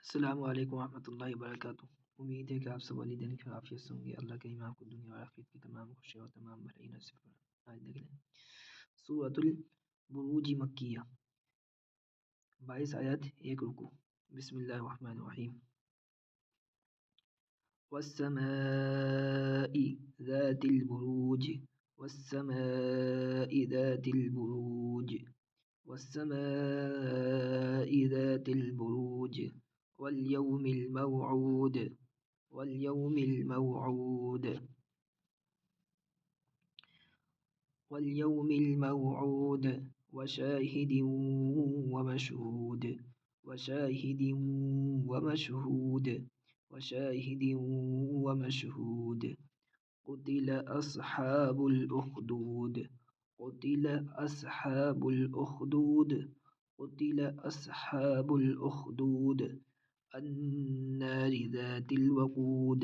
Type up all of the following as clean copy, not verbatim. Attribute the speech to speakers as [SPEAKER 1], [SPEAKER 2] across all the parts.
[SPEAKER 1] अस्सलामु अलैकुम वरहमतुल्लाहि वबरकातुहू। उम्मीद है कि आप सब वालिदैन की आफियत से होंगे। अल्लाह करीम आपको दुनिया और आखिरत की तमाम खुशियाँ और तमाम भलाई नसीब फरमाए। आज देख लें सूरतुल बुरूज मक्किया 22 आयत 1 रुकू। बिस्मिल्लाहिर रहमानिर रहीम। वस्समाइ ज़ातिल बुरूज वस्समाइ ज़ातिल बुरूज वस्समाइ ज़ातिल बुरूज वल्यौमिल मौऊद वल्यौमिल मौऊद वल्यौमिल मौऊद वशाहिद वमशहूद वशाहिद वमशहूद वशाहिद वमशहूद क़ुतिल अस्हाबुल उख़दूद क़ुतिल अस्हाबुल उख़दूद क़ुतिल अस्हाबुल उख़दूद अन्नारि ज़ातिल वक़ूद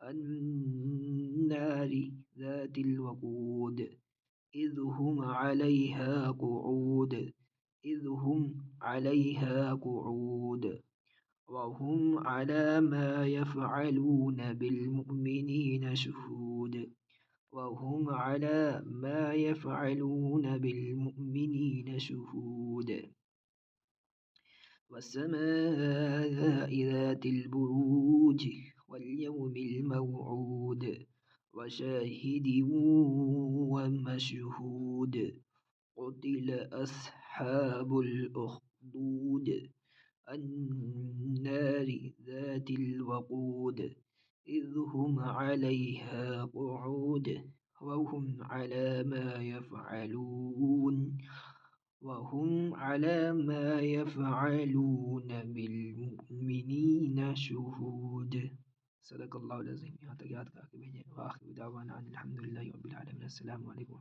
[SPEAKER 1] अन्नारि ज़ातिल वक़ूद इज़ हुम अलैहा क़ुऊद इज़ हुम अलैहा क़ुऊद वहुम अला मा यफ़अलून बिलमुमिनीन शुहूद वहुम अला मा यफ़अलून बिलमुमिनीन शुहूद वस्समाइ ज़ातिल बुरूज वल्यौमिल मौऊद वशाहिद वमशहूद क़ुतिल अस्हाबुल उख़दूद अन्नारि ज़ातिल वक़ूद इज़ हुम अलैहा क़ुऊद वहुम अला मा यफ़अलून बिलमुमिनीन शुहूद। सदक़ल्लाहुल अज़ीम। यहाँ तक याद करके भेजें। व आखिरु दावाना अनिल हम्दुलिल्लाहि रब्बिल आलमीन। अस्सलामु अलैकुम।